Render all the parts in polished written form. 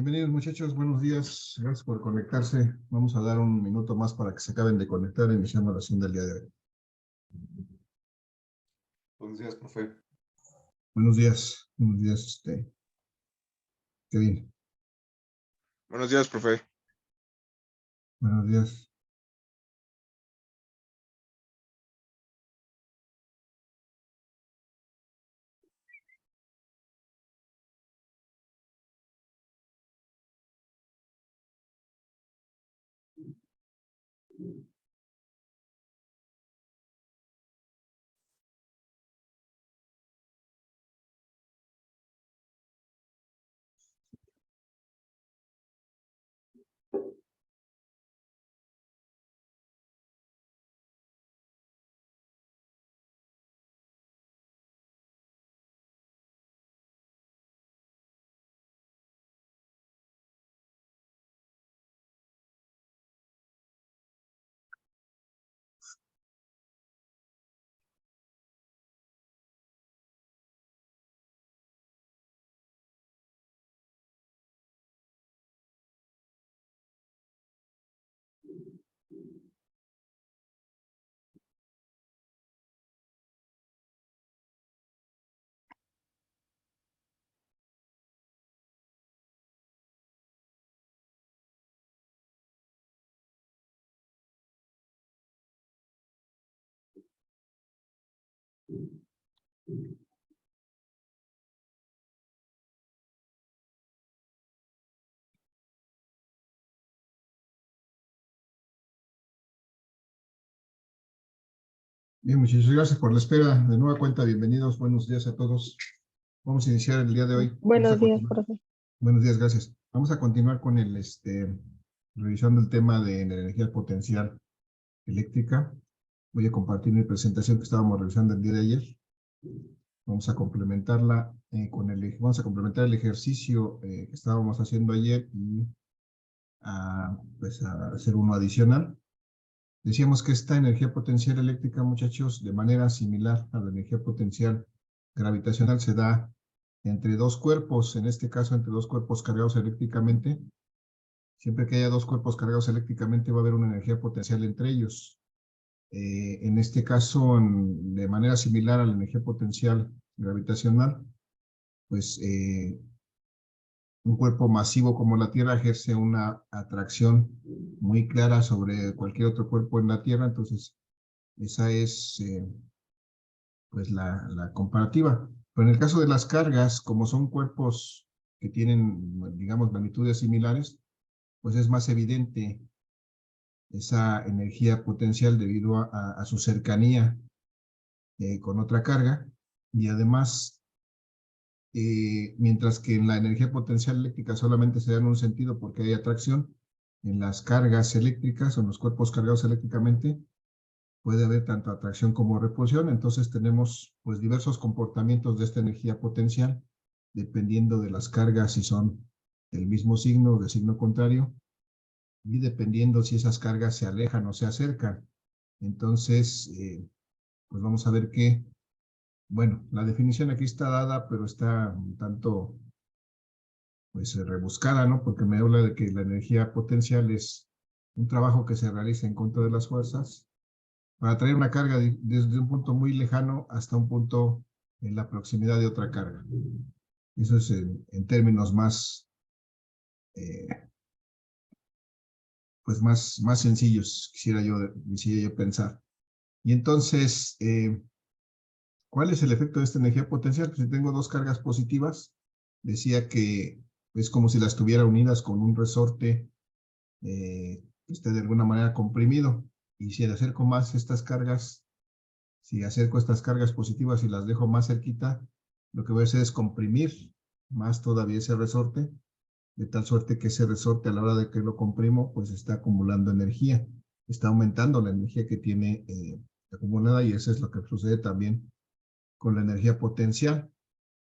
Bienvenidos muchachos, buenos días, gracias por conectarse. Vamos a dar un minuto más para que se acaben de conectar, iniciando la sesión del día de hoy. Buenos días, profe. Buenos días, Kevin. Buenos días, profe. Buenos días. Bien, muchachos, gracias por la espera. De nueva cuenta, bienvenidos, buenos días a todos. Vamos a iniciar el día de hoy. Buenos días, profe. Buenos días, gracias. Vamos a continuar con revisando el tema de la energía potencial eléctrica. Voy a compartir mi presentación que estábamos revisando el día de ayer. Vamos a complementarla vamos a complementar el ejercicio que estábamos haciendo ayer y a hacer uno adicional. Decíamos que esta energía potencial eléctrica, muchachos, de manera similar a la energía potencial gravitacional, se da entre dos cuerpos, en este caso entre dos cuerpos cargados eléctricamente. Siempre que haya dos cuerpos cargados eléctricamente va a haber una energía potencial entre ellos. En este caso, de manera similar a la energía potencial gravitacional, pues un cuerpo masivo como la Tierra ejerce una atracción muy clara sobre cualquier otro cuerpo en la Tierra. Entonces esa es pues la comparativa. Pero en el caso de las cargas, como son cuerpos que tienen, digamos, magnitudes similares, pues es más evidente esa energía potencial debido a su cercanía con otra carga. Y además, mientras que en la energía potencial eléctrica solamente se da en un sentido porque hay atracción, en las cargas eléctricas o en los cuerpos cargados eléctricamente puede haber tanto atracción como repulsión. Entonces tenemos pues diversos comportamientos de esta energía potencial dependiendo de las cargas, si son del mismo signo o de signo contrario, y dependiendo si esas cargas se alejan o se acercan. Entonces pues vamos a ver que, bueno, la definición aquí está dada, pero está un tanto pues rebuscada, ¿no? Porque me habla de que la energía potencial es un trabajo que se realiza en contra de las fuerzas para traer una carga desde un punto muy lejano hasta un punto en la proximidad de otra carga. Eso es en términos más, pues más sencillos, quisiera yo pensar. Y entonces, ¿cuál es el efecto de esta energía potencial? Pues si tengo dos cargas positivas, decía que es como si las tuviera unidas con un resorte que esté de alguna manera comprimido. Y si le acerco más estas cargas, si acerco estas cargas positivas y las dejo más cerquita, lo que voy a hacer es comprimir más todavía ese resorte, de tal suerte que ese resorte a la hora de que lo comprimo, pues está acumulando energía, está aumentando la energía que tiene acumulada, y eso es lo que sucede también con la energía potencial,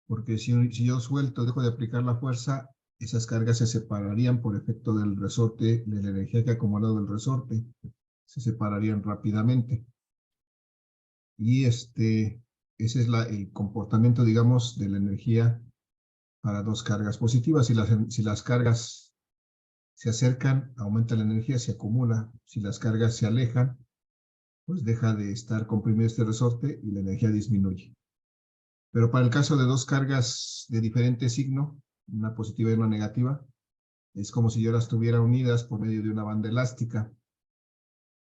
porque si yo suelto, dejo de aplicar la fuerza, esas cargas se separarían por efecto del resorte, de la energía que ha acumulado el resorte, se separarían rápidamente. Y ese es el comportamiento, digamos, de la energía para dos cargas positivas. Si las cargas se acercan, aumenta la energía, se acumula. Si las cargas se alejan, pues deja de estar comprimido este resorte y la energía disminuye. Pero para el caso de dos cargas de diferente signo, una positiva y una negativa, es como si yo las tuviera unidas por medio de una banda elástica,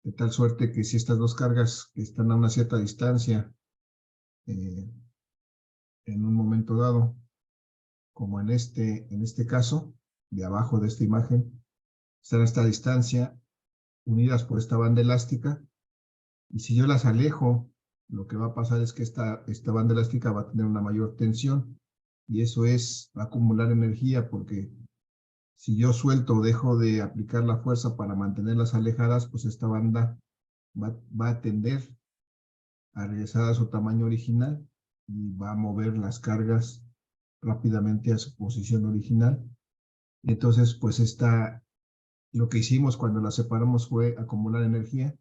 de tal suerte que si estas dos cargas que están a una cierta distancia, en un momento dado, como en este caso, de abajo de esta imagen, están a esta distancia, unidas por esta banda elástica, y si yo las alejo, lo que va a pasar es que esta banda elástica va a tener una mayor tensión, y eso va a acumular energía, porque si yo suelto o dejo de aplicar la fuerza para mantenerlas alejadas, pues esta banda va a tender a regresar a su tamaño original y va a mover las cargas rápidamente a su posición original. Y entonces, pues lo que hicimos cuando las separamos fue acumular energía,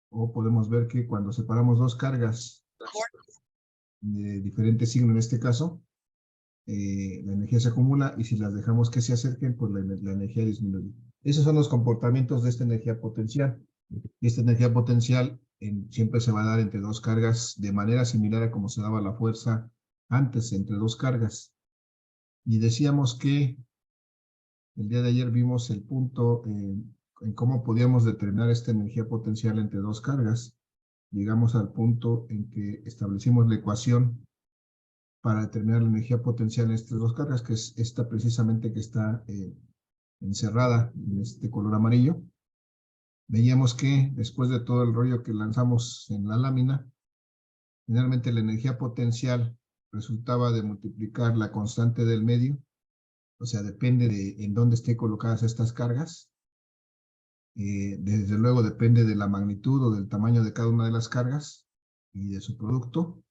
o podemos ver que cuando separamos dos cargas de diferente signo, en este caso, la energía se acumula, y si las dejamos que se acerquen, pues la energía disminuye. Esos son los comportamientos de esta energía potencial. Y esta energía potencial siempre se va a dar entre dos cargas de manera similar a como se daba la fuerza antes entre dos cargas. Y decíamos que el día de ayer vimos el punto en cómo podíamos determinar esta energía potencial entre dos cargas. Llegamos al punto en que establecimos la ecuación para determinar la energía potencial en estas dos cargas, que es esta precisamente que está encerrada en este color amarillo. Veíamos que después de todo el rollo que lanzamos en la lámina, finalmente la energía potencial resultaba de multiplicar la constante del medio, o sea, depende de en dónde estén colocadas estas cargas. Desde luego depende de la magnitud o del tamaño de cada una de las cargas y de su producto.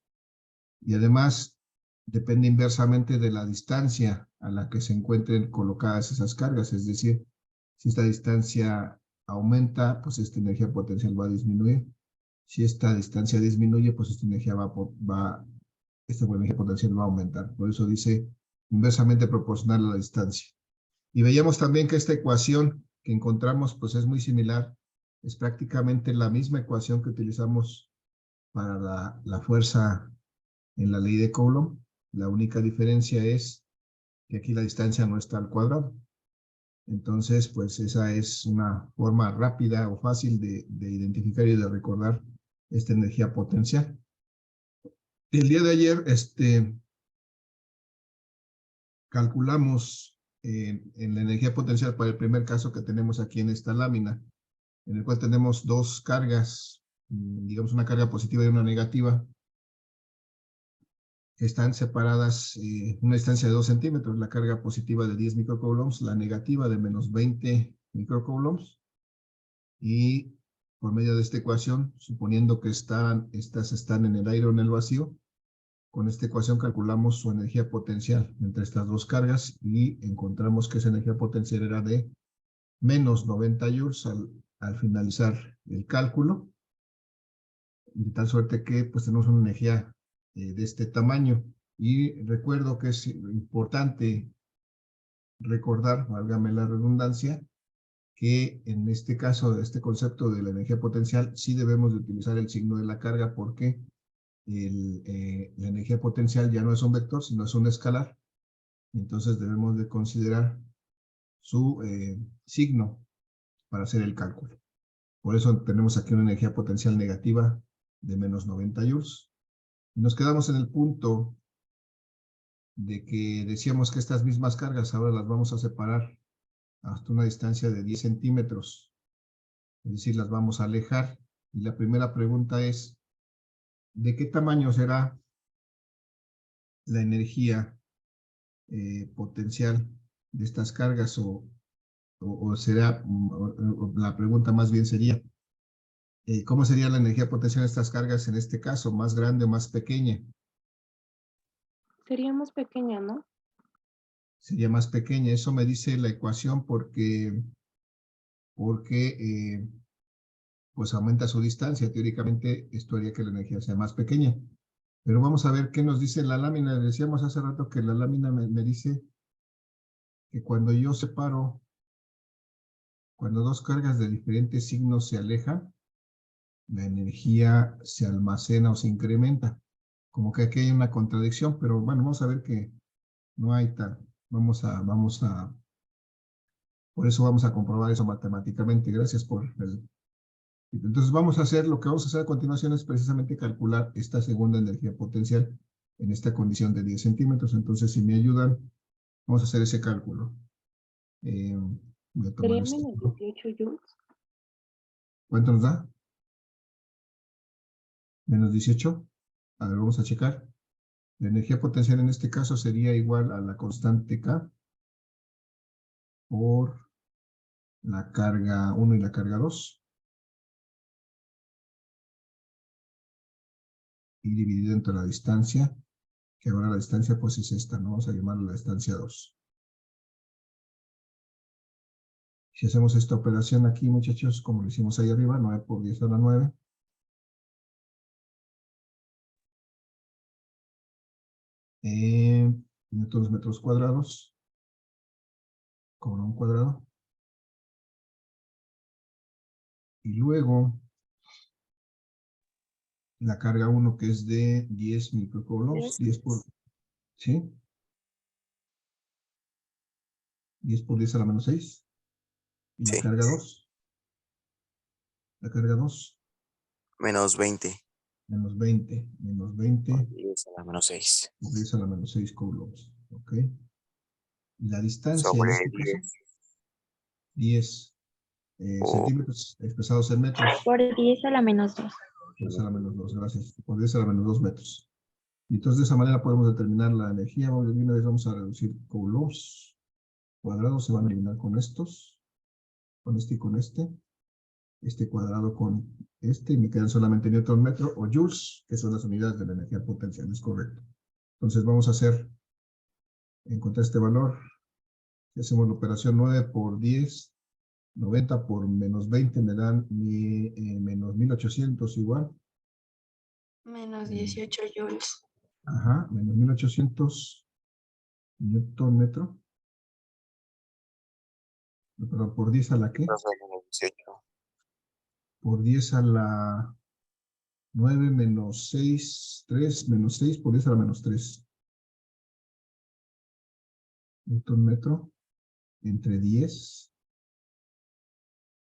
Y además depende inversamente de la distancia a la que se encuentren colocadas esas cargas. Es decir, si esta distancia aumenta, pues esta energía potencial va a disminuir. Si esta distancia disminuye, pues esta energía potencial va a aumentar. Por eso dice inversamente proporcional a la distancia. Y veíamos también que esta ecuación que encontramos, pues es muy similar. Es prácticamente la misma ecuación que utilizamos para la fuerza en la ley de Coulomb. La única diferencia es que aquí la distancia no está al cuadrado. Entonces, pues esa es una forma rápida o fácil de identificar y de recordar esta energía potencial. El día de ayer calculamos en la energía potencial para el primer caso que tenemos aquí en esta lámina, en el cual tenemos dos cargas, digamos una carga positiva y una negativa, que están separadas una distancia de 2 centímetros, la carga positiva de 10 microcoulombs, la negativa de menos 20 microcoulombs, y por medio de esta ecuación, suponiendo que estas están en el aire o en el vacío, con esta ecuación calculamos su energía potencial entre estas dos cargas y encontramos que esa energía potencial era de menos 90 joules al finalizar el cálculo, de tal suerte que pues tenemos una energía de este tamaño. Y recuerdo que es importante recordar, válgame la redundancia, que en este caso, este concepto de la energía potencial, sí debemos de utilizar el signo de la carga, porque la energía potencial ya no es un vector, sino es un escalar. Entonces debemos de considerar su signo para hacer el cálculo. Por eso tenemos aquí una energía potencial negativa de menos 90 joules. Y nos quedamos en el punto de que decíamos que estas mismas cargas ahora las vamos a separar hasta una distancia de 10 centímetros. Es decir, las vamos a alejar. Y la primera pregunta es, ¿de qué tamaño será la energía potencial de estas cargas? O será, la pregunta más bien sería, ¿cómo sería la energía potencial de estas cargas en este caso? ¿Más grande o más pequeña? Sería más pequeña, ¿no? Sería más pequeña. Eso me dice la ecuación porque pues aumenta su distancia. Teóricamente esto haría que la energía sea más pequeña. Pero vamos a ver qué nos dice la lámina. Decíamos hace rato que la lámina me dice que cuando yo separo, cuando dos cargas de diferentes signos se alejan, la energía se almacena o se incrementa. Como que aquí hay una contradicción, pero bueno, vamos a ver que no hay tal. Por eso vamos a comprobar eso matemáticamente. Gracias por el... Entonces vamos a hacer, lo que vamos a hacer a continuación es precisamente calcular esta segunda energía potencial en esta condición de 10 centímetros. Entonces, si me ayudan, vamos a hacer ese cálculo. Voy a tomar ¿Sería esto. menos 18 joules? ¿Cuánto nos da? Menos 18. A ver, vamos a checar. La energía potencial en este caso sería igual a la constante K por la carga 1 y la carga 2. Y dividido entre la distancia, que ahora la distancia pues es esta, ¿no? Vamos a llamarla la distancia 2. Si hacemos esta operación aquí, muchachos, como lo hicimos ahí arriba, 9 por 10 a la 9. Newtons metros cuadrados. Como un cuadrado. Y luego, la carga 1 que es de 10 microcoulombs, 10 por, ¿sí? 10 por 10 a la menos 6. Y la Sí. carga 2. La carga 2. Menos 20. Menos 20. Menos 20. 10 a la menos 6. 10 a la menos 6 coulombs. ¿Ok? Y la distancia en Sobre este 10. caso, 10 centímetros expresados en metros. Por 10 a la menos 2. 10 a la menos 2, gracias. Por 10 a la menos 2 metros. Y entonces de esa manera podemos determinar la energía. De una vez vamos a reducir coulombs cuadrados, se van a eliminar con estos. Con este y con este. Este cuadrado con este. Y me quedan solamente newton metro o joules, que son las unidades de la energía potencial. Es correcto. Entonces vamos a hacer, encontrar este valor. Si hacemos la operación 9 por 10, 90 por menos 20 me dan menos 1800 igual. Menos 18 joules. Ajá, menos 1800 newton metro. Pero por 10 a la ¿qué? Menos 18. Por 10 a la 9 menos 6, 3 menos 6 por 10 a la menos 3. Newton metro entre 10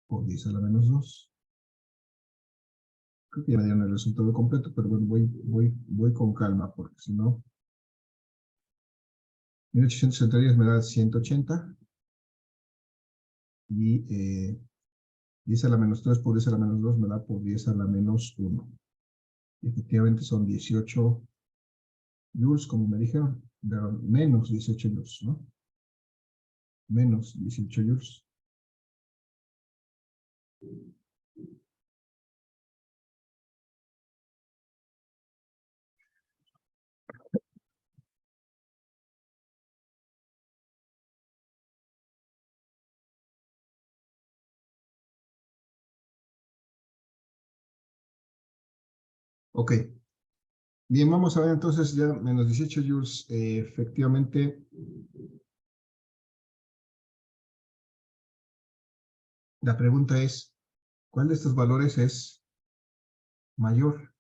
por 10 a la menos 2. Creo que ya me dieron el resultado completo, pero bueno, voy con calma, porque si no... 1800 entre 10 me da 180. Y 10 a la menos 3 por 10 a la menos 2 me da por 10 a la menos 1. Y efectivamente son 18 joules, como me dijeron, pero menos 18 joules, ¿no? Menos 18 joules. Ok. Bien, vamos a ver entonces ya menos 18 joules. Efectivamente, la pregunta es, ¿cuál de estos valores es mayor?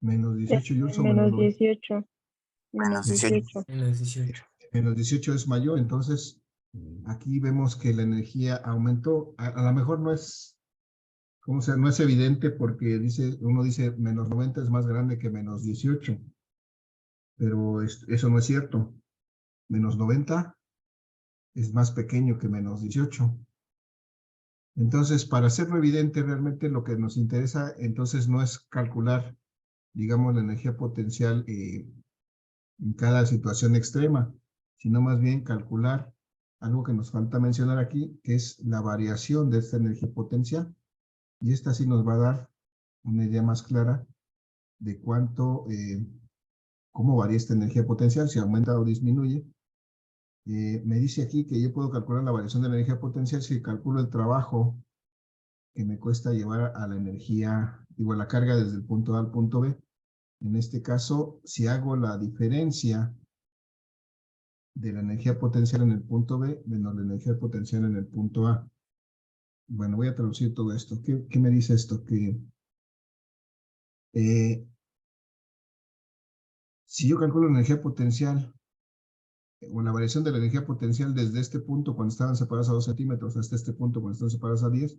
Menos 18 joules o menos Menos 90. 18. Menos Menos 18. 18. Menos 18. Menos 18 es mayor, entonces aquí vemos que la energía aumentó. A lo mejor no es, ¿cómo se? No es evidente porque uno dice menos 90 es más grande que menos 18. Pero eso no es cierto. Menos 90 es más pequeño que menos 18. Entonces, para hacerlo evidente, realmente lo que nos interesa entonces no es calcular, digamos, la energía potencial en cada situación extrema, sino más bien calcular algo que nos falta mencionar aquí, que es la variación de esta energía potencial. Y esta sí nos va a dar una idea más clara de cómo varía esta energía potencial, si aumenta o disminuye. Me dice aquí que yo puedo calcular la variación de la energía potencial si calculo el trabajo que me cuesta llevar a la energía igual la carga desde el punto A al punto B. En este caso, si hago la diferencia de la energía potencial en el punto B menos la energía potencial en el punto A. Bueno, voy a traducir todo esto. ¿Qué me dice esto? Que si yo calculo la energía potencial o la variación de la energía potencial desde este punto cuando estaban separados a 2 centímetros hasta este punto cuando están separados a 10,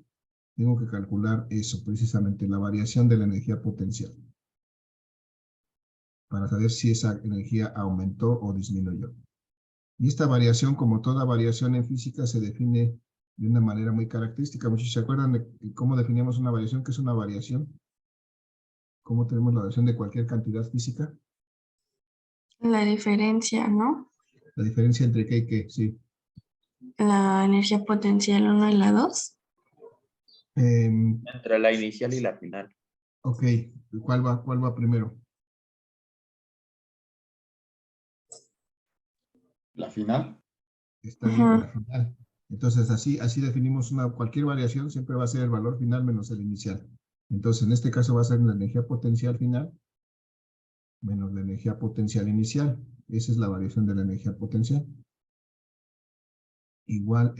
tengo que calcular eso, precisamente, la variación de la energía potencial, para saber si esa energía aumentó o disminuyó. Y esta variación, como toda variación en física, se define de una manera muy característica. Muchos se acuerdan de cómo definimos una variación. ¿Qué es una variación? ¿Cómo tenemos la variación de cualquier cantidad física? La diferencia, ¿no? La diferencia entre qué y qué, sí. La energía potencial 1 y la 2. Entre la inicial y la final. Ok, ¿cuál va primero? ¿La final? Está bien, la final. Entonces, así definimos cualquier variación, siempre va a ser el valor final menos el inicial. Entonces, en este caso va a ser la energía potencial final menos la energía potencial inicial. Esa es la variación de la energía potencial. Igual,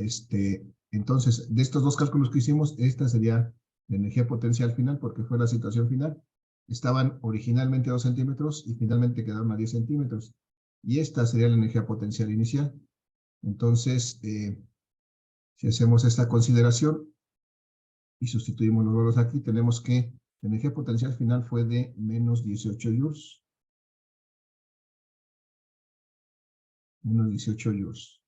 entonces, de estos dos cálculos que hicimos, esta sería la energía potencial final, porque fue la situación final. Estaban originalmente a 2 centímetros y finalmente quedaron a 10 centímetros. Y esta sería la energía potencial inicial. Entonces, si hacemos esta consideración y sustituimos los valores aquí, tenemos que la energía potencial final fue de menos 18 joules. Menos 18 joules.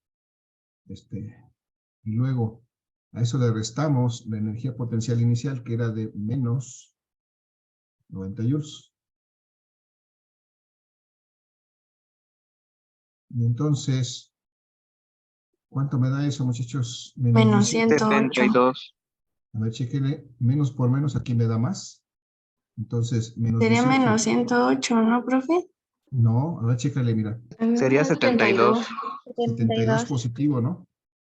Y luego a eso le restamos la energía potencial inicial, que era de menos 90 joules. Y entonces, ¿cuánto me da eso, muchachos? Menos 18. 108. 72. A ver, chequenle, menos por menos aquí me da más. Entonces, menos Sería 18. menos 108, ¿no, profe? No, a ver, chécale, mira. Sería 72. 72 72. positivo, ¿no?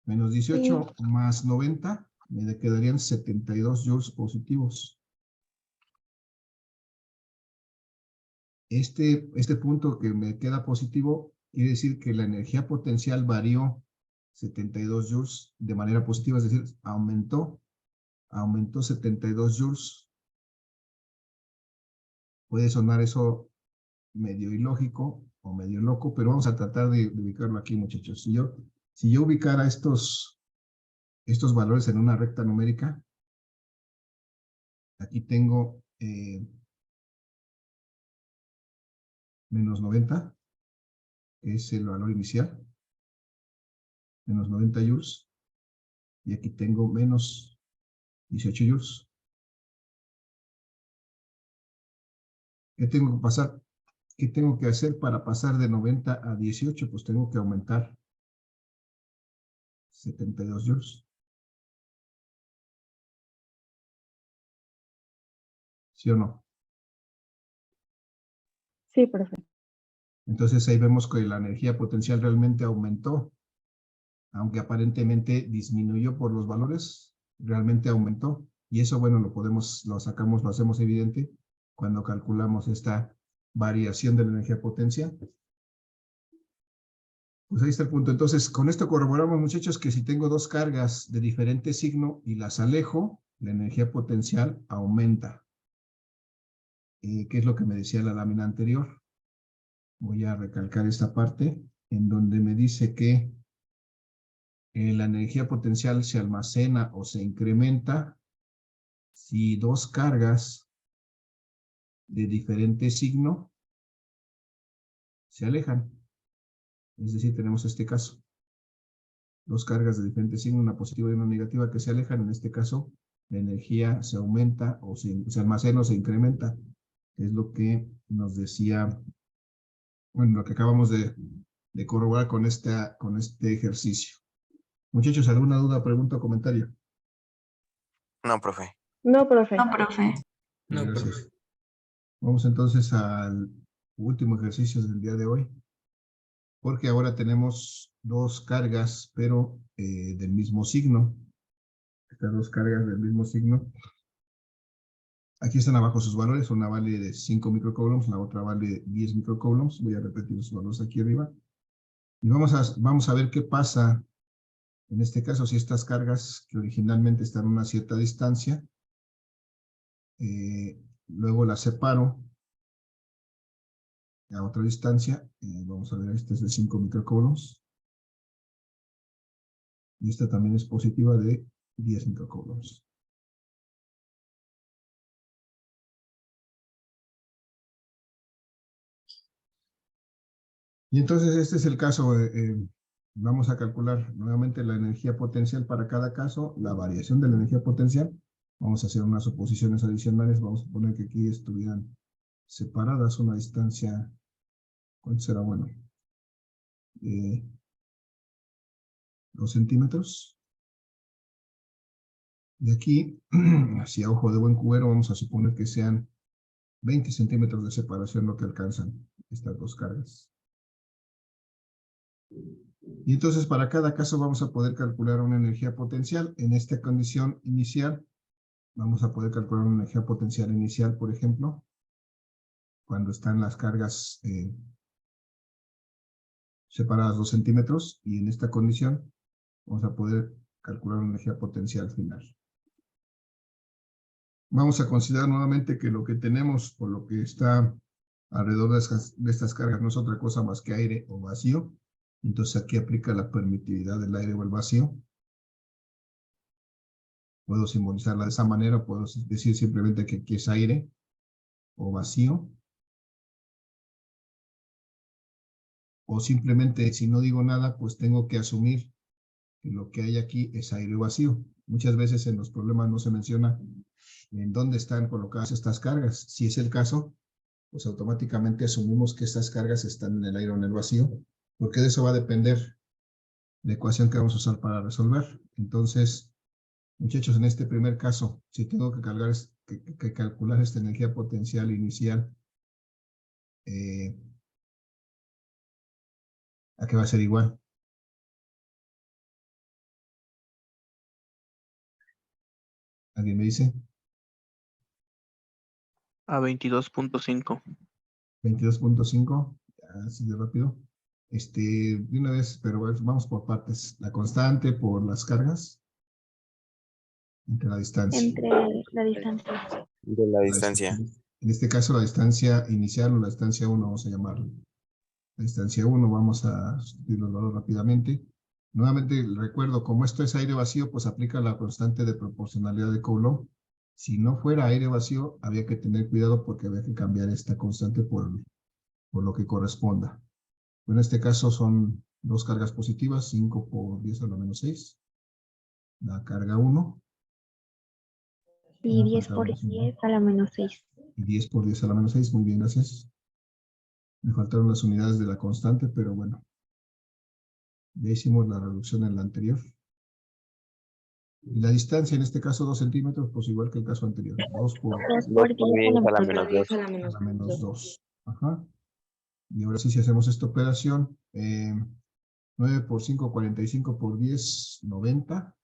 Menos 18 más 90, me quedarían 72 joules positivos. Este punto que me queda positivo quiere decir que la energía potencial varió 72 joules de manera positiva, es decir, aumentó 72 joules. Puede sonar eso medio ilógico o medio loco, pero vamos a tratar de ubicarlo aquí, muchachos. Si yo ubicara estos valores en una recta numérica, aquí tengo menos 90, que es el valor inicial, menos 90 joules, y aquí tengo menos 18 joules. ¿Qué tengo que pasar? ¿Qué tengo que hacer para pasar de 90 a 18? Pues tengo que aumentar 72 joules. ¿Sí o no? Sí, profe. Entonces ahí vemos que la energía potencial realmente aumentó, aunque aparentemente disminuyó por los valores, realmente aumentó. Y eso, bueno, lo hacemos evidente cuando calculamos esta variación de la energía potencial. Pues ahí está el punto. Entonces, con esto corroboramos, muchachos, que si tengo dos cargas de diferente signo y las alejo, la energía potencial aumenta. ¿Qué es lo que me decía la lámina anterior? Voy a recalcar esta parte en donde me dice que la energía potencial se almacena o se incrementa si dos cargas de diferente signo se alejan. Es decir, tenemos este caso. Dos cargas de diferente signo, una positiva y una negativa, que se alejan. En este caso, la energía se aumenta o se almacena o se incrementa. Es lo que nos decía, bueno, lo que acabamos de corroborar con este ejercicio. Muchachos, ¿alguna duda, pregunta o comentario? No, profe. No, profe. No, profe. No, Gracias. Vamos entonces al último ejercicio del día de hoy, porque ahora tenemos dos cargas, pero del mismo signo. Estas dos cargas del mismo signo. Aquí están abajo sus valores, una vale de 5 microcoulombs, la otra vale 10 microcoulombs. Voy a repetir los valores aquí arriba. Y vamos a ver qué pasa en este caso si estas cargas que originalmente están a una cierta distancia, luego las separo a otra distancia. Vamos a ver, esta es de 5 microcoulombs. Y esta también es positiva de 10 microcoulombs. Y entonces este es el caso. Vamos a calcular nuevamente la energía potencial para cada caso, la variación de la energía potencial. Vamos a hacer unas suposiciones adicionales. Vamos a poner que aquí estuvieran separadas una distancia. ¿Cuánto será? Bueno, 2 centímetros. De aquí, hacia ojo de buen cubero, vamos a suponer que sean 20 centímetros de separación lo que alcanzan estas dos cargas. Y entonces para cada caso vamos a poder calcular una energía potencial. En esta condición inicial, vamos a poder calcular una energía potencial inicial, por ejemplo, cuando están las cargas separadas 2 centímetros, y en esta condición vamos a poder calcular una energía potencial final. Vamos a considerar nuevamente que lo que tenemos o lo que está alrededor de estas cargas no es otra cosa más que aire o vacío. Entonces aquí aplica la permitividad del aire o el vacío. Puedo simbolizarla de esa manera, puedo decir simplemente que aquí es aire o vacío. O simplemente, si no digo nada, pues tengo que asumir que lo que hay aquí es aire o vacío. Muchas veces en los problemas no se menciona en dónde están colocadas estas cargas. Si es el caso, pues automáticamente asumimos que estas cargas están en el aire o en el vacío, porque de eso va a depender la ecuación que vamos a usar para resolver. Entonces, muchachos, en este primer caso, si tengo que calcular esta energía potencial inicial, ¿a qué va a ser igual? ¿Alguien me dice? A 22.5. 22.5, así de rápido. De una vez, pero vamos por partes. La constante por las cargas entre la distancia. Entre la distancia. De la distancia. En este caso, la distancia inicial o la distancia 1, vamos a llamarlo. La distancia 1, vamos a sustituir los valores rápidamente. Nuevamente, recuerdo, como esto es aire vacío, pues aplica la constante de proporcionalidad de Coulomb. Si no fuera aire vacío, había que tener cuidado porque había que cambiar esta constante por lo que corresponda. En este caso son dos cargas positivas, 5 por 10 a la menos 6. La carga 1. Y 10 por 10 a la menos 6. Y 10 por 10 a la menos 6, muy bien, gracias. Me faltaron las unidades de la constante, pero bueno. Ya hicimos la reducción en la anterior. Y la distancia, en este caso 2 centímetros, pues igual que el caso anterior. 2 por 2 por 10 a la a la menos menos 2. a la a menos la menos 2. 2. Ajá. Y ahora sí, si hacemos esta operación, 9 por 5, 45 por 10, 90.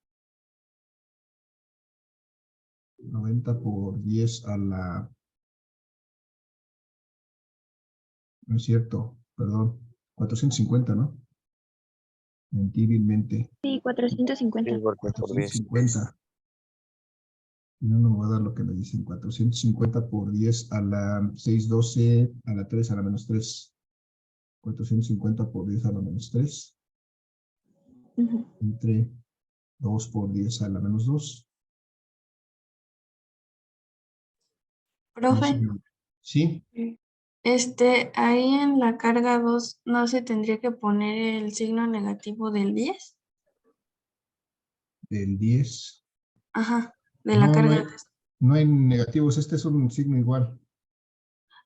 90 por 10 a la... No es cierto, perdón. 450, ¿no? Mentí vilmente. Sí, 450. Sí, porque por 10. 450. Y no me va a dar lo que me dicen. 450 por 10 a la 612 a la 3 a la menos 3. 450 por 10 a la menos 3. Ujú. Entre 2 por 10 a la menos 2. Profe, Sí, ahí en la carga 2 no se tendría que poner el signo negativo del 10. del 10. Ajá, de la No, carga. no hay negativos. Este es un signo igual.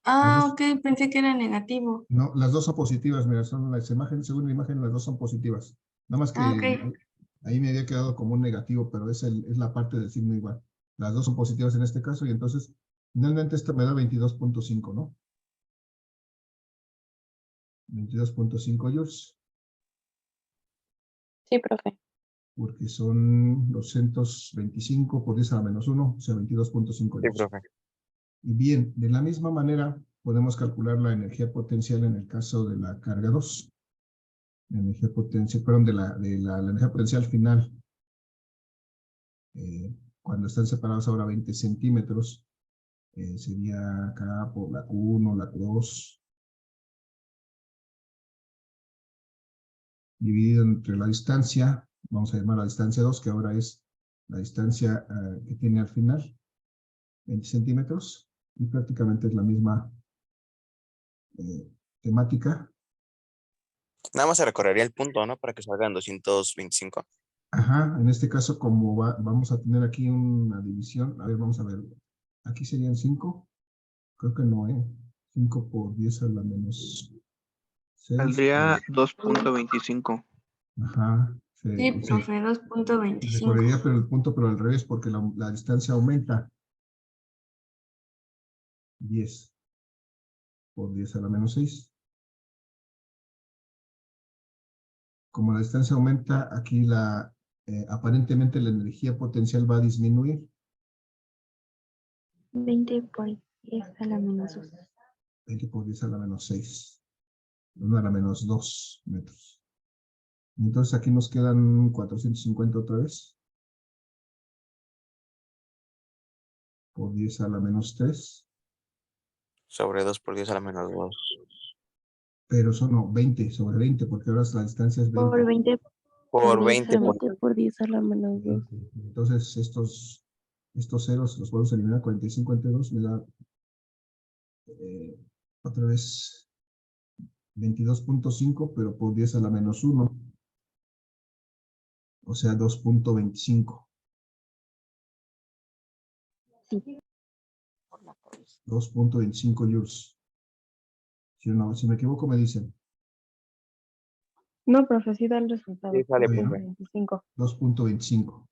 Ah, ok, pensé que era negativo. No, las dos son positivas, mira, son las imágenes, según la imagen, las dos son positivas. Nada más que Ah, ok. ahí me había quedado como un negativo, pero es la parte del signo igual. Las dos son positivas en este caso, y entonces, finalmente esta me da 22.5, ¿no? 22.5 joules, Sí, profe. porque son 225 por 10 a la menos 1, o sea, 22.5 Sí, joules. profe. Y bien, de la misma manera podemos calcular la energía potencial en el caso de la carga 2. La energía potencial, perdón, la energía potencial final. Cuando están separados ahora 20 centímetros, sería acá por la Q1, la Q2, dividido entre la distancia, vamos a llamar la distancia 2, que ahora es la distancia que tiene al final, 20 centímetros, y prácticamente es la misma temática. Nada más se recorrería el punto, ¿no? Para que salgan 225. Ajá, en este caso, como vamos a tener aquí una división, a ver, vamos a ver, aquí serían 5, creo que no, 5 por 10 a la menos 6. Saldría 2.25. Ajá, Sí, profe, se 2.25. correría pero el punto, pero al revés, porque la distancia aumenta. 10 por 10 a la menos 6. Como la distancia aumenta, aquí aparentemente la energía potencial va a disminuir. 20 por 10 a la menos 2. 20 por 10 a la menos 6. 1 a la menos 2 metros. Entonces aquí nos quedan 450 otra vez. Por 10 a la menos 3. Sobre 2 por 10 a la menos 2. Pero son no, 20 sobre 20, porque ahora la distancia es 20. Por 20 Por 10 20. a 20 por 10 a la menos 2. Entonces estos ceros los podemos eliminar. 45 entre 2 me da otra vez 22.5, pero por 10 a la menos 1. O sea, 2.25. Sí. 2.25 joules. Si, no, si me equivoco, me dicen. No, profe, sí da el resultado. Sí, sale, Bueno. profe. 25. 2.25.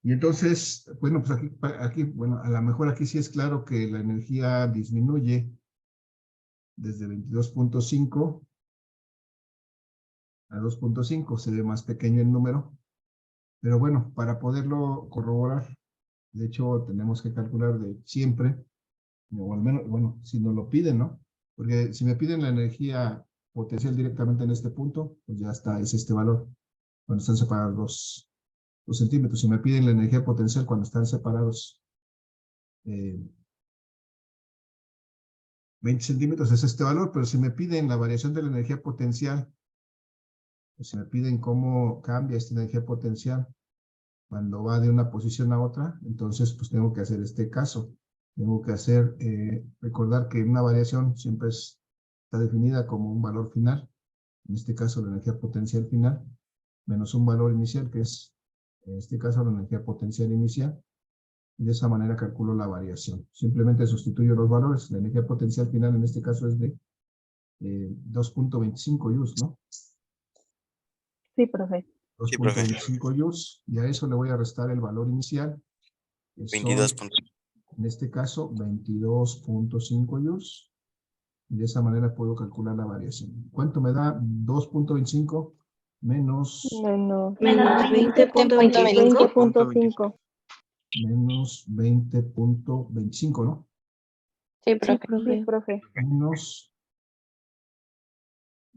Y entonces, bueno, pues aquí, bueno, a lo mejor aquí sí es claro que la energía disminuye desde 22.5 a 2.5, se ve más pequeño el número. Pero bueno, para poderlo corroborar, de hecho, tenemos que calcular de siempre, o al menos, bueno, si nos lo piden, ¿no? Porque si me piden la energía potencial directamente en este punto, pues ya está, es este valor, cuando están separados 2 centímetros. Si me piden la energía potencial cuando están separados 20 centímetros, es este valor, pero si me piden la variación de la energía potencial, pues si me piden cómo cambia esta energía potencial cuando va de una posición a otra, entonces pues tengo que hacer este caso. Tengo que recordar que una variación siempre está definida como un valor final, en este caso la energía potencial final, menos un valor inicial, que es, en este caso, la energía potencial inicial, y de esa manera calculo la variación. Simplemente sustituyo los valores. La energía potencial final en este caso es de 2.25 joules, ¿no? Sí, profe. Sí, profe. 2.25 joules, y a eso le voy a restar el valor inicial, que 22. son, en este caso, 22.5 joules, y de esa manera puedo calcular la variación. ¿Cuánto me da 2.25 menos Menos 20.25. 20.5. menos 20.25, ¿no? Sí, Sí, profe. profe. Sí, profe. Menos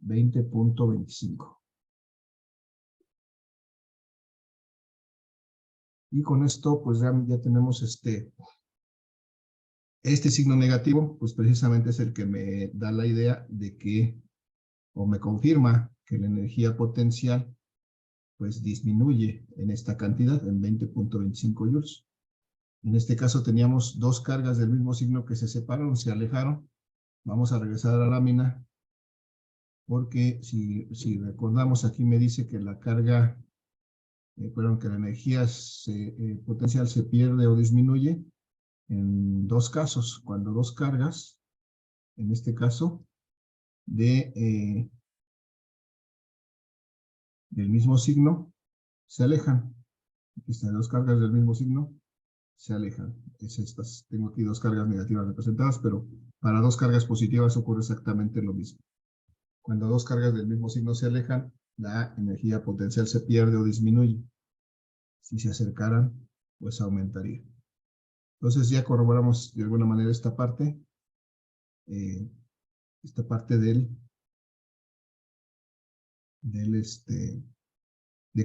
20.25. Y con esto, pues ya tenemos este signo negativo, pues precisamente es el que me da la idea de que, o me confirma que la energía potencial, pues disminuye en esta cantidad, en 20.25 joules. En este caso teníamos dos cargas del mismo signo que se separaron, se alejaron. Vamos a regresar a la lámina, porque si recordamos, aquí me dice que la carga, que la energía potencial se pierde o disminuye en dos casos, cuando dos cargas, en este caso, del mismo signo, se alejan. Aquí están dos cargas del mismo signo, se alejan. Es estas. Tengo aquí dos cargas negativas representadas, pero para dos cargas positivas ocurre exactamente lo mismo. Cuando dos cargas del mismo signo se alejan, la energía potencial se pierde o disminuye. Si se acercaran, pues aumentaría. Entonces ya corroboramos de alguna manera esta parte de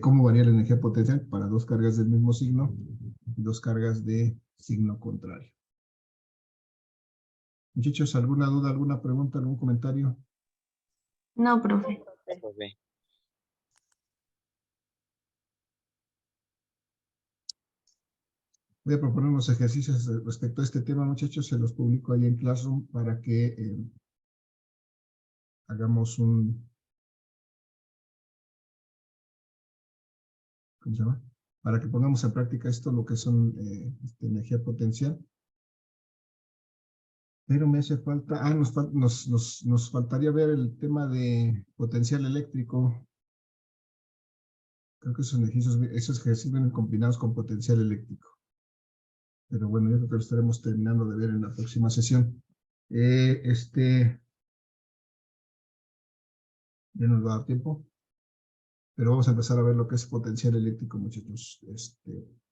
cómo varía la energía potencial para dos cargas del mismo signo y dos cargas de signo contrario. Muchachos, ¿alguna duda, alguna pregunta, algún comentario? No, profe. Profe. Voy a proponer unos ejercicios respecto a este tema, muchachos. Se los publico ahí en Classroom para que hagamos un... ¿Cómo se llama? Para que pongamos en práctica esto, lo que son energía potencial. Pero me hace falta... nos faltaría ver el tema de potencial eléctrico. Creo que esos ejercicios vienen combinados con potencial eléctrico. Pero bueno, yo creo que lo estaremos terminando de ver en la próxima sesión. Ya nos va a dar tiempo. Pero vamos a empezar a ver lo que es potencial eléctrico, muchachos.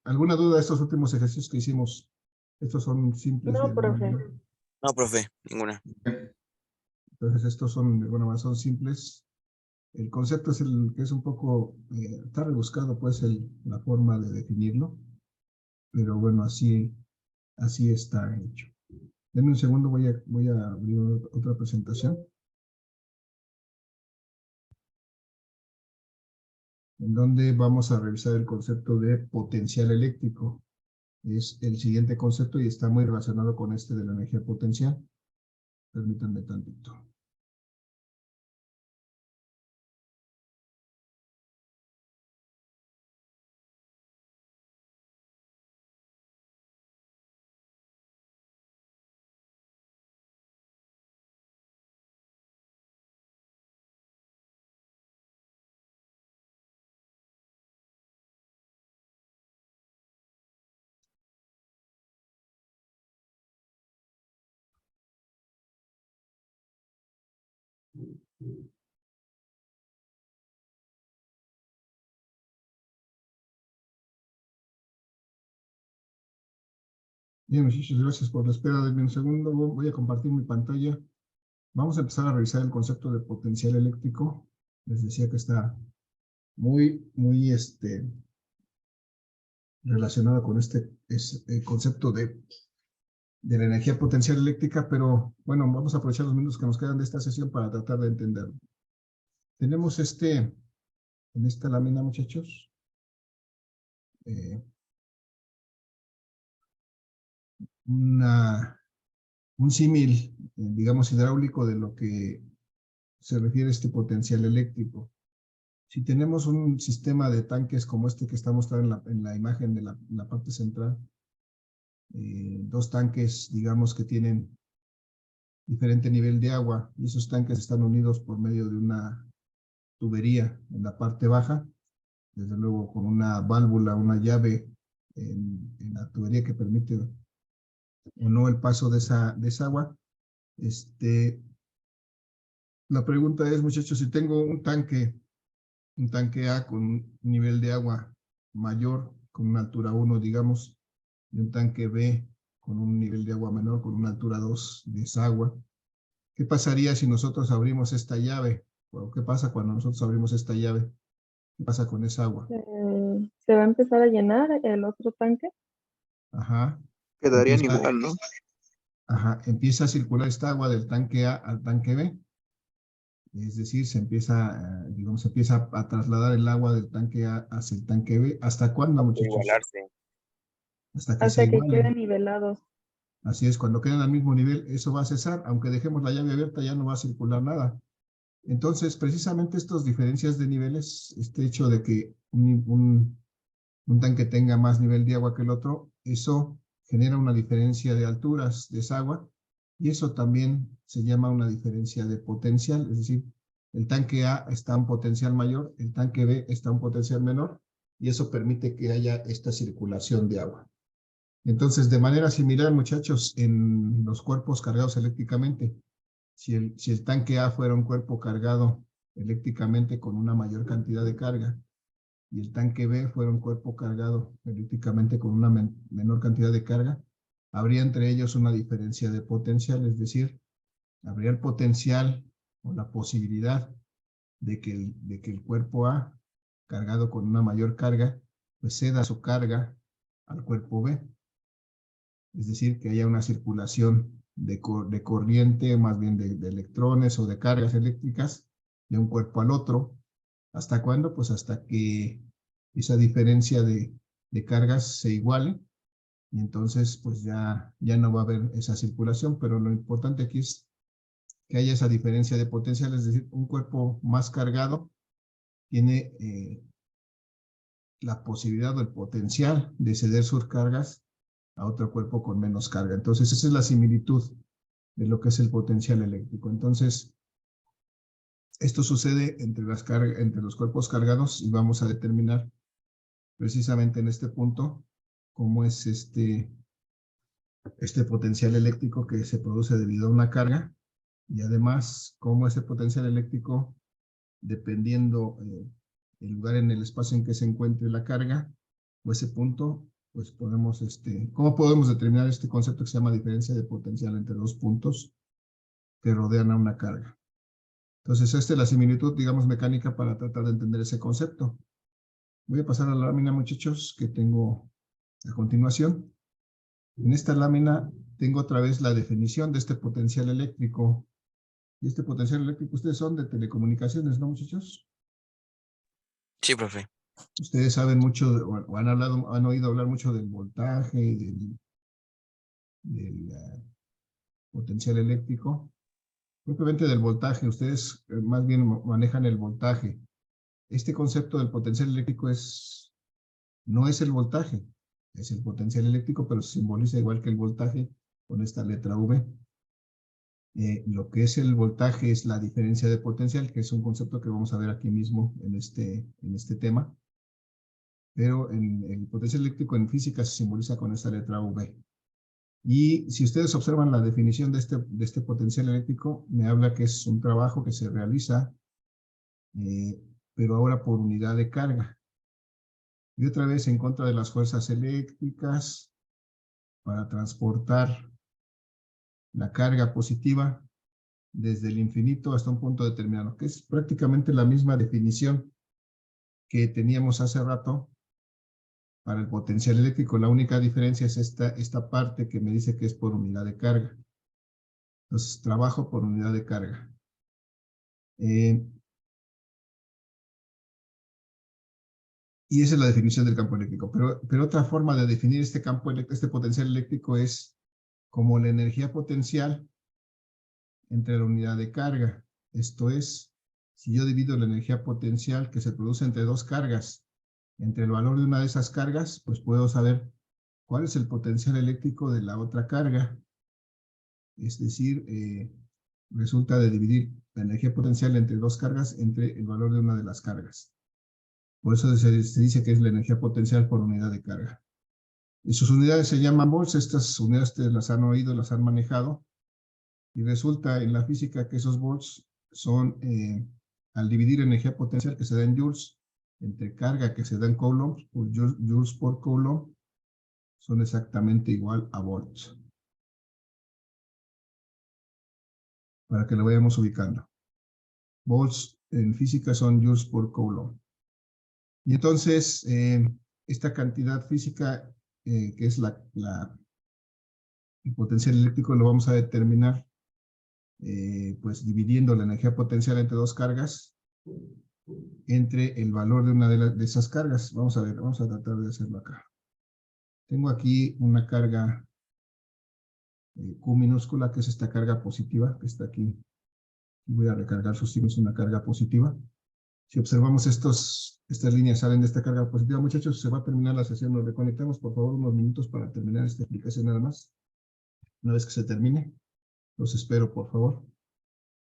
¿Alguna duda de estos últimos ejercicios que hicimos? Estos son simples. No, profe. No, profe, ninguna. Entonces estos son, de alguna manera, son simples. El concepto es el que es un poco, está rebuscado pues la forma de definirlo. Pero bueno, así está hecho. Denme un segundo, voy a abrir otra presentación. En donde vamos a revisar el concepto de potencial eléctrico. Es el siguiente concepto y está muy relacionado con este de la energía potencial. Permítanme tantito. Bien, muchas gracias por la espera. Denme un segundo. Voy a compartir mi pantalla. Vamos a empezar a revisar el concepto de potencial eléctrico. Les decía que está muy relacionado con el concepto de la energía potencial eléctrica, pero bueno, vamos a aprovechar los minutos que nos quedan de esta sesión para tratar de entenderlo. Tenemos en esta lámina, muchachos, un símil, digamos, hidráulico de lo que se refiere a este potencial eléctrico. Si tenemos un sistema de tanques como este que está mostrado en la imagen de la parte central, dos tanques, digamos, que tienen diferente nivel de agua, y esos tanques están unidos por medio de una tubería en la parte baja, desde luego con una válvula, una llave en la tubería que permite o no el paso de esa agua. La pregunta es, muchachos, si tengo un tanque A con un nivel de agua mayor, con una altura 1, digamos, y un tanque B con un nivel de agua menor, con una altura 2 de esa agua. ¿Qué pasaría si nosotros abrimos esta llave? Bueno, ¿qué pasa cuando nosotros abrimos esta llave? ¿Qué pasa con esa agua? Se va a empezar a llenar el otro tanque. Ajá. Quedarían Empieza- igual, ¿no? Ajá, empieza a circular esta agua del tanque A al tanque B. Es decir, se empieza a trasladar el agua del tanque A hacia el tanque B. ¿Hasta cuándo, muchachos? Igualarse. Hasta que Hasta se que igualen. queden nivelados. Así es, cuando queden al mismo nivel, eso va a cesar. Aunque dejemos la llave abierta, ya no va a circular nada. Entonces, precisamente estas diferencias de niveles, este hecho de que un tanque tenga más nivel de agua que el otro, eso genera una diferencia de alturas de esa agua, y eso también se llama una diferencia de potencial, es decir, el tanque A está a un potencial mayor, el tanque B está a un potencial menor, y eso permite que haya esta circulación de agua. Entonces, de manera similar, muchachos, en los cuerpos cargados eléctricamente, si el tanque A fuera un cuerpo cargado eléctricamente con una mayor cantidad de carga, y el tanque B fuera un cuerpo cargado eléctricamente con una menor cantidad de carga, habría entre ellos una diferencia de potencial, es decir, habría el potencial o la posibilidad de que el cuerpo A, cargado con una mayor carga, pues ceda su carga al cuerpo B. Es decir, que haya una circulación de corriente, más bien de electrones o de cargas eléctricas de un cuerpo al otro. ¿Hasta cuándo? Pues hasta que esa diferencia de cargas se iguale, y entonces pues ya no va a haber esa circulación, pero lo importante aquí es que haya esa diferencia de potencial, es decir, un cuerpo más cargado tiene la posibilidad o el potencial de ceder sus cargas a otro cuerpo con menos carga. Entonces esa es la similitud de lo que es el potencial eléctrico. Entonces, esto sucede entre los cuerpos cargados, y vamos a determinar precisamente en este punto cómo es este potencial eléctrico que se produce debido a una carga, y además cómo ese potencial eléctrico, dependiendo el lugar en el espacio en que se encuentre la carga o ese punto, pues podemos, ¿cómo podemos determinar este concepto que se llama diferencia de potencial entre dos puntos que rodean a una carga? Entonces, esta es la similitud, digamos, mecánica para tratar de entender ese concepto. Voy a pasar a la lámina, muchachos, que tengo a continuación. En esta lámina tengo otra vez la definición de este potencial eléctrico. Y este potencial eléctrico, ustedes son de telecomunicaciones, ¿no, muchachos? Sí, profe. Ustedes saben mucho, o han oído hablar mucho del voltaje, del potencial eléctrico. Propiamente del voltaje, ustedes más bien manejan el voltaje. Este concepto del potencial eléctrico no es el voltaje, es el potencial eléctrico, pero se simboliza igual que el voltaje con esta letra V. Lo que es el voltaje es la diferencia de potencial, que es un concepto que vamos a ver aquí mismo en este tema. Pero el potencial eléctrico en física se simboliza con esta letra V. Y si ustedes observan la definición de este potencial eléctrico, me habla que es un trabajo que se realiza, pero ahora por unidad de carga. Y otra vez en contra de las fuerzas eléctricas, para transportar la carga positiva desde el infinito hasta un punto determinado, que es prácticamente la misma definición que teníamos hace rato para el potencial eléctrico. La única diferencia es esta parte que me dice que es por unidad de carga. Entonces, trabajo por unidad de carga. Y esa es la definición del campo eléctrico. Pero otra forma de definir este potencial eléctrico es como la energía potencial entre la unidad de carga. Esto es, si yo divido la energía potencial que se produce entre dos cargas, entre el valor de una de esas cargas, pues puedo saber cuál es el potencial eléctrico de la otra carga. Es decir, resulta de dividir la energía potencial entre dos cargas entre el valor de una de las cargas. Por eso se dice que es la energía potencial por unidad de carga. Y sus unidades se llaman volts. Estas unidades ustedes las han oído, las han manejado. Y resulta en la física que esos volts son, al dividir energía potencial que se da en joules, entre carga que se da en coulombs, por joules por coulomb, son exactamente igual a volts. Para que lo vayamos ubicando. Volts en física son joules por coulomb. Y entonces, esta cantidad física, que es el potencial eléctrico, lo vamos a determinar pues dividiendo la energía potencial entre dos cargas, entre el valor de una de esas cargas. Vamos a ver, vamos a tratar de hacerlo acá. Tengo aquí una carga Q minúscula, que es esta carga positiva, que está aquí. Voy a recargar sus signos, una carga positiva. Si observamos estas líneas salen de esta carga positiva, muchachos, se va a terminar la sesión. Nos reconectamos, por favor, unos minutos para terminar esta explicación nada más. Una vez que se termine, los espero, por favor.